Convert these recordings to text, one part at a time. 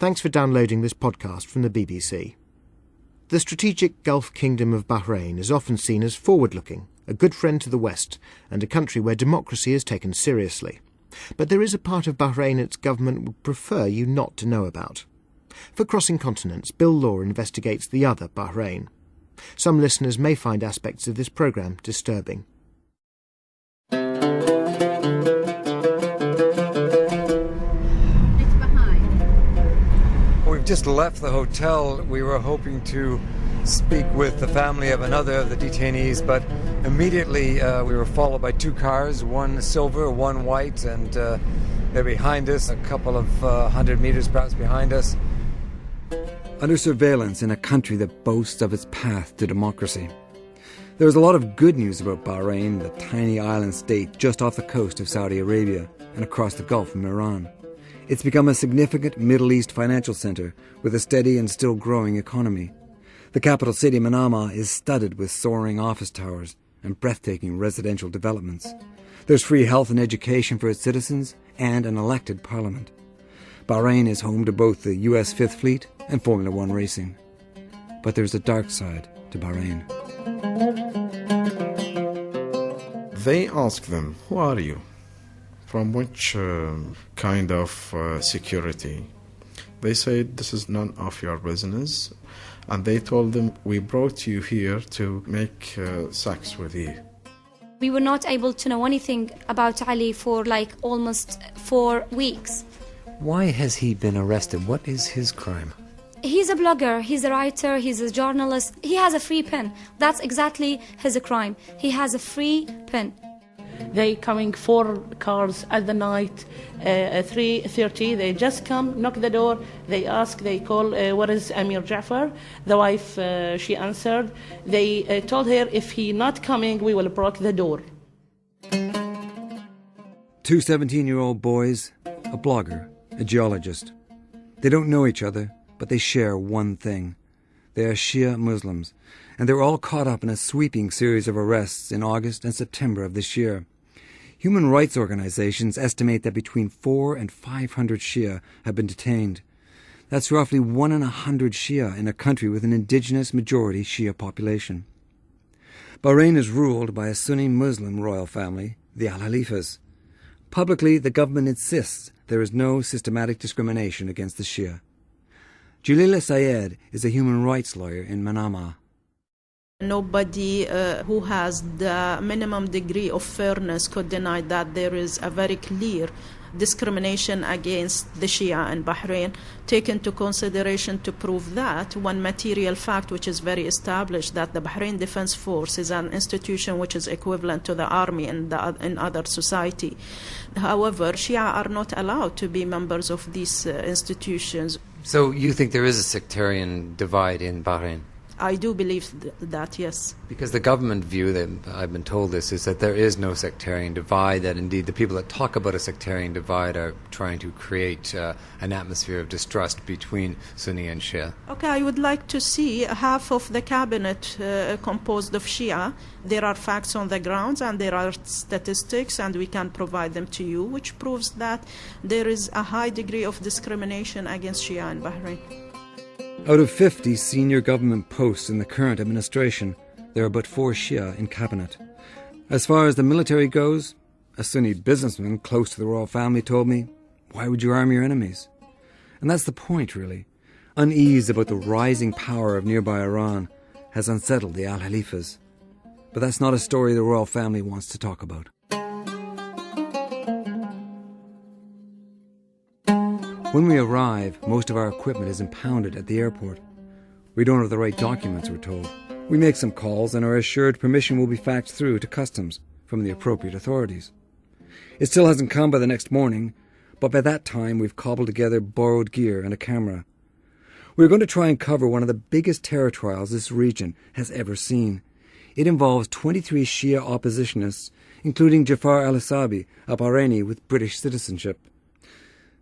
Thanks for downloading this podcast from the BBC. The strategic Gulf Kingdom of Bahrain is often seen as forward-looking, a good friend to the West, and a country where democracy is taken seriously. But there is a part of Bahrain its government would prefer you not to know about. For Crossing Continents, Bill Law investigates the other Bahrain. Some listeners may find aspects of this programme disturbing. We've just left the hotel. We were hoping to speak with the family of another of the detainees, but immediately we were followed by two cars, one silver, one white, and they're behind us, a couple of 100 meters perhaps behind us. Under surveillance in a country that boasts of its path to democracy. There is a lot of good news about Bahrain, the tiny island state just off the coast of Saudi Arabia and across the Gulf from Iran. It's become a significant Middle East financial centre with a steady and still growing economy. The capital city, Manama, is studded with soaring office towers and breathtaking residential developments. There's free health and education for its citizens and an elected parliament. Bahrain is home to both the US Fifth Fleet and Formula One racing. But there's a dark side to Bahrain. They ask them, who are you? From which kind of security? They said, this is none of your business. And they told them, we brought you here to make sex with you. We were not able to know anything about Ali for almost 4 weeks. Why has he been arrested? What is his crime? He's a blogger, he's a writer, he's a journalist. He has a free pen. That's exactly his crime. He has a free pen. They coming 4 cars at the night, 3:30. They just come, knock the door. They ask, they call, what is Amir Jafar? The wife, she answered. They told her, if he not coming, we will break the door. 2 17-year-old boys, a blogger, a geologist. They don't know each other, but they share one thing. They are Shia Muslims, and they're all caught up in a sweeping series of arrests in August and September of this year. Human rights organizations estimate that between 400 and 500 Shia have been detained. That's roughly 1 in 100 Shia in a country with an indigenous majority Shia population. Bahrain is ruled by a Sunni Muslim royal family, the Al Khalifas. Publicly, the government insists there is no systematic discrimination against the Shia. Jalila Sayed is a human rights lawyer in Manama. Nobody who has the minimum degree of fairness could deny that there is a very clear discrimination against the Shia in Bahrain. Take into consideration to prove that one material fact which is very established, that the Bahrain Defense Force is an institution which is equivalent to the army in other society. However, Shia are not allowed to be members of these institutions. So you think there is a sectarian divide in Bahrain? I do believe that, yes. Because the government view, that I've been told this, is that there is no sectarian divide, that indeed the people that talk about a sectarian divide are trying to create an atmosphere of distrust between Sunni and Shia. Okay, I would like to see half of the cabinet composed of Shia. There are facts on the ground and there are statistics, and we can provide them to you, which proves that there is a high degree of discrimination against Shia in Bahrain. Out of 50 senior government posts in the current administration, there are but 4 Shia in cabinet. As far as the military goes, a Sunni businessman close to the royal family told me, why would you arm your enemies? And that's the point, really. Unease about the rising power of nearby Iran has unsettled the Al Khalifas. But that's not a story the royal family wants to talk about. When we arrive, most of our equipment is impounded at the airport. We don't have the right documents, we're told. We make some calls and are assured permission will be faxed through to customs from the appropriate authorities. It still hasn't come by the next morning, but by that time we've cobbled together borrowed gear and a camera. We're going to try and cover one of the biggest terror trials this region has ever seen. It involves 23 Shia oppositionists, including Jafar al-Asabi, a Bahraini with British citizenship.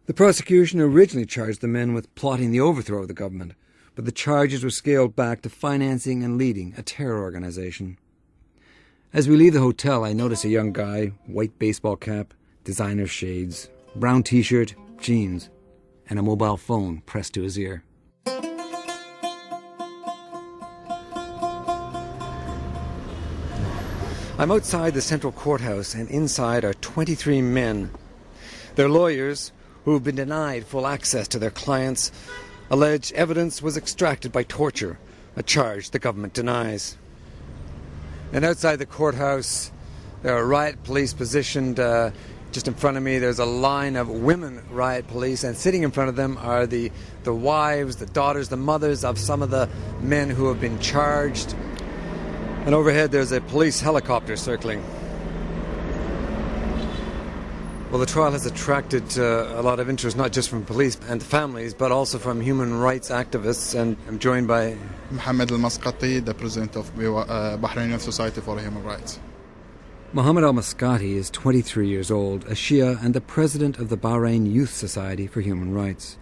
The prosecution originally charged the men with plotting the overthrow of the government, but the charges were scaled back to financing and leading a terror organization. As we leave the hotel, I notice a young guy, white baseball cap, designer shades, brown t-shirt, jeans, and a mobile phone pressed to his ear. I'm outside the central courthouse, and inside are 23 men. Their lawyers, who have been denied full access to their clients, allege evidence was extracted by torture, a charge the government denies. And outside the courthouse, there are riot police positioned just in front of me. There's a line of women riot police, and sitting in front of them are the wives, the daughters, the mothers of some of the men who have been charged. And overhead there's a police helicopter circling. Well, the trial has attracted a lot of interest, not just from police and families, but also from human rights activists. And I'm joined by Mohammed al-Masqati, the president of Bahraini Society for Human Rights. Mohammed al-Masqati is 23 years old, a Shia and the president of the Bahrain Youth Society for Human Rights.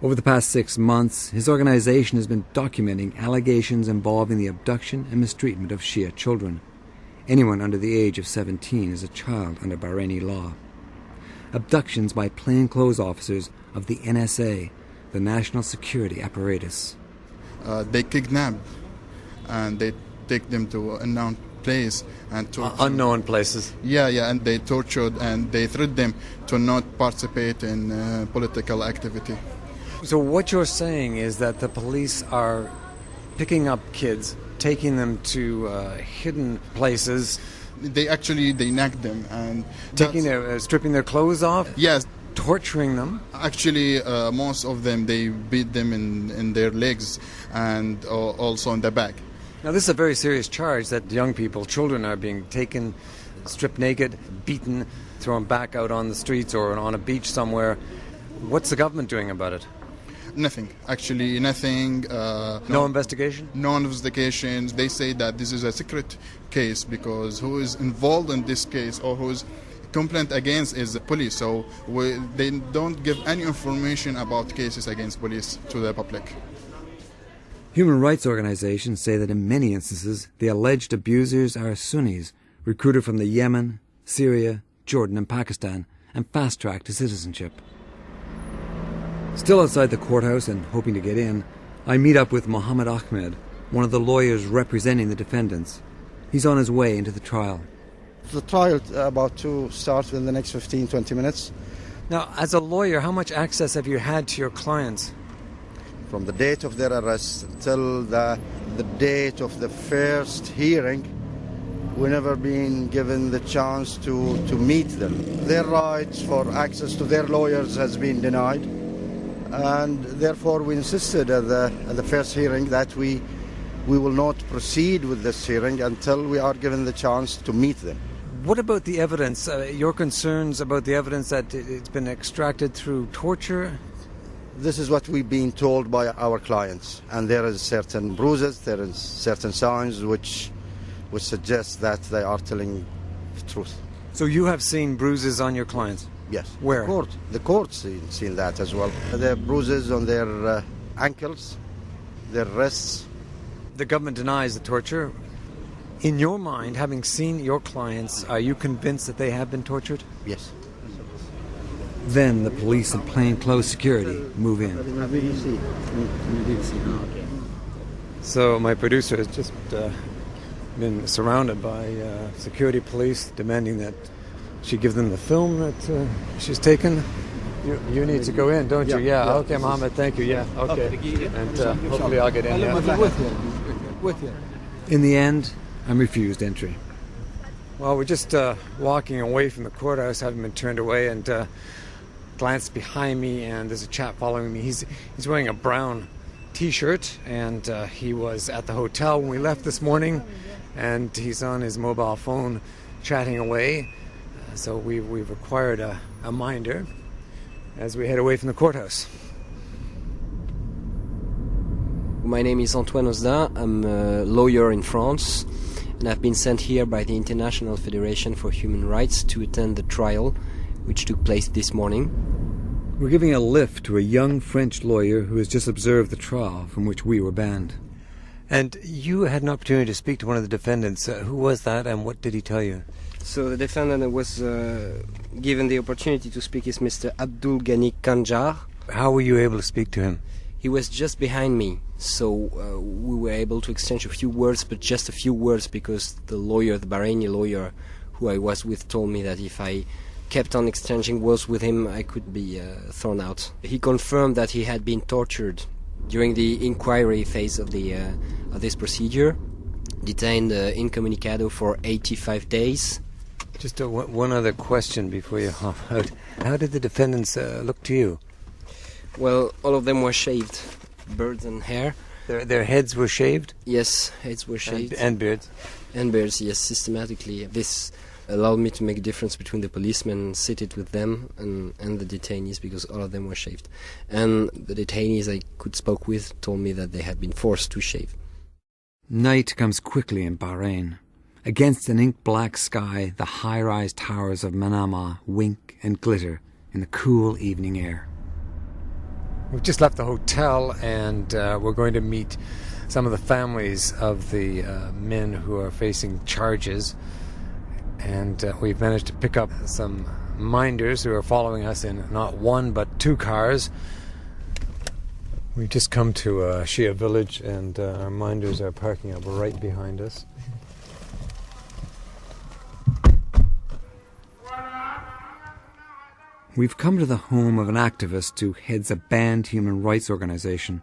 Over the past 6 months, his organization has been documenting allegations involving the abduction and mistreatment of Shia children. Anyone under the age of 17 is a child under Bahraini law. Abductions by plainclothes officers of the NSA, the National Security Apparatus. They kidnap and they take them to unknown place and unknown places. Yeah, and they tortured and they threatened them to not participate in political activity. So what you're saying is that the police are picking up kids, taking them to hidden places. They nag them and stripping their clothes off. Yes, torturing them. Actually, most of them they beat them in their legs and also in the back. Now, this is a very serious charge that young people, children, are being taken, stripped naked, beaten, thrown back out on the streets or on a beach somewhere. What's the government doing about it? Nothing. Actually, nothing. No investigation? No investigations. They say that this is a secret case because who is involved in this case or who's complaint against is the police. So they don't give any information about cases against police to the public. Human rights organizations say that in many instances, the alleged abusers are Sunnis, recruited from the Yemen, Syria, Jordan and Pakistan, and fast-tracked to citizenship. Still outside the courthouse and hoping to get in, I meet up with Mohammed Ahmed, one of the lawyers representing the defendants. He's on his way into the trial. The trial is about to start in the next 15-20 minutes. Now, as a lawyer, how much access have you had to your clients? From the date of their arrest till the date of the first hearing, we've never been given the chance to meet them. Their rights for access to their lawyers has been denied. And therefore we insisted at the first hearing that we will not proceed with this hearing until we are given the chance to meet them. What about the evidence? Your concerns about the evidence that it's been extracted through torture? This is what we've been told by our clients, and there is certain bruises, there is certain signs which suggest that they are telling the truth. So you have seen bruises on your clients? Yes. Where? The court's seen that as well. There are bruises on their ankles, their wrists. The government denies the torture. In your mind, having seen your clients, are you convinced that they have been tortured? Yes. Then the police and plainclothes security move in. So my producer has just been surrounded by security police demanding that she give them the film that she's taken. You need to go in, don't you? Yeah. Okay, Mohammed, thank you. Yeah, okay. And hopefully I'll get in. Yeah. With you. In the end, I'm refused entry. Well, we're just walking away from the courthouse, having been turned away, and glanced behind me, and there's a chap following me. He's wearing a brown T-shirt, and he was at the hotel when we left this morning, and he's on his mobile phone chatting away. So we've acquired a minder as we head away from the courthouse. My name is Antoine Osdin. I'm a lawyer in France, and I've been sent here by the International Federation for Human Rights to attend the trial, which took place this morning. We're giving a lift to a young French lawyer who has just observed the trial from which we were banned. And you had an opportunity to speak to one of the defendants. Who was that, and what did he tell you? So the defendant was given the opportunity to speak is Mr. Abdul Ghani Kanjar. How were you able to speak to him? He was just behind me, so we were able to exchange a few words, but just a few words, because the lawyer, the Bahraini lawyer who I was with, told me that if I kept on exchanging words with him, I could be thrown out. He confirmed that he had been tortured during the inquiry phase of this procedure, detained incommunicado for 85 days. Just one other question before you hop out. How did the defendants look to you? Well, all of them were shaved, beards and hair. Their heads were shaved? Yes, heads were shaved. And beards? And beards, yes, systematically. This allowed me to make a difference between the policemen seated with them and the detainees, because all of them were shaved. And the detainees I could spoke with told me that they had been forced to shave. Night comes quickly in Bahrain. Against an ink-black sky, the high-rise towers of Manama wink and glitter in the cool evening air. We've just left the hotel, and we're going to meet some of the families of the men who are facing charges. And we've managed to pick up some minders who are following us in not one but two cars. We've just come to a Shia village, and our minders are parking up right behind us. We've come to the home of an activist who heads a banned human rights organization.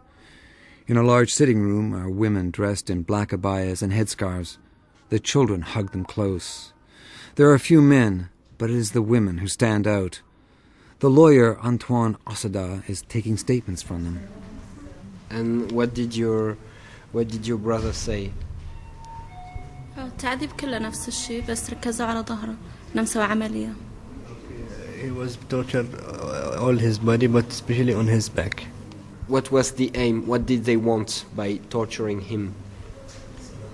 In a large sitting room are women dressed in black abayas and headscarves. The children hug them close. There are a few men, but it is the women who stand out. The lawyer, Antoine Osada, is taking statements from them. And what did your brother say? التعذيب كله نفس الشيء بس ركزوا على ظهره نمسوا عملية. He was tortured all his body, but especially on his back. What was the aim? What did they want by torturing him?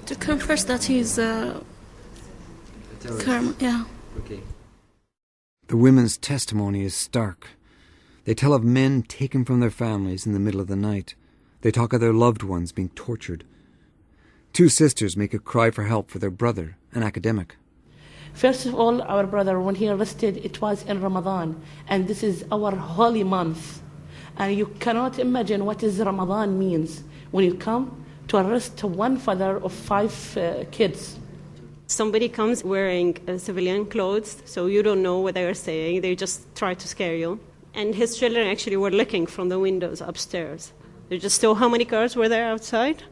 To confess that he's yeah. Okay. The women's testimony is stark. They tell of men taken from their families in the middle of the night. They talk of their loved ones being tortured. Two sisters make a cry for help for their brother, an academic. First of all, our brother, when he arrested, it was in Ramadan, and this is our holy month. And you cannot imagine what is Ramadan means when you come to arrest one father of 5 kids. Somebody comes wearing civilian clothes, so you don't know what they are saying. They just try to scare you. And his children actually were looking from the windows upstairs. They just saw how many cars were there outside.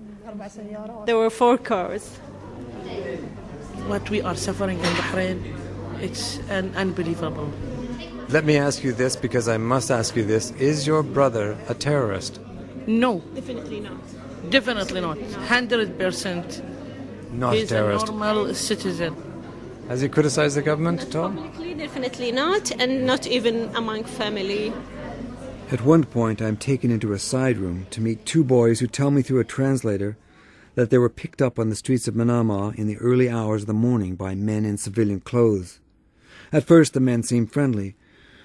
There were 4 cars. What we are suffering in Bahrain, it's unbelievable. Let me ask you this, because I must ask you this. Is your brother a terrorist? No. Definitely not. Definitely not. 100%. Not a terrorist. He's a normal citizen. Has he criticized the government at all? Publicly, definitely not, and not even among family. At one point, I'm taken into a side room to meet 2 boys who tell me through a translator that they were picked up on the streets of Manama in the early hours of the morning by men in civilian clothes. At first, the men seemed friendly,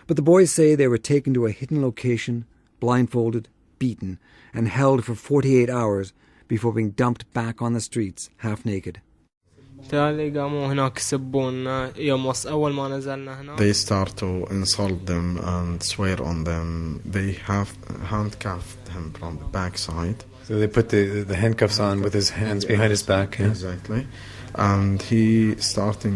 but the boys say they were taken to a hidden location, blindfolded, beaten, and held for 48 hours before being dumped back on the streets, half naked. They start to insult them and swear on them. They have handcuffed him from the backside. So they put the handcuffs on with his hands behind his back. Yeah? Exactly. And he starting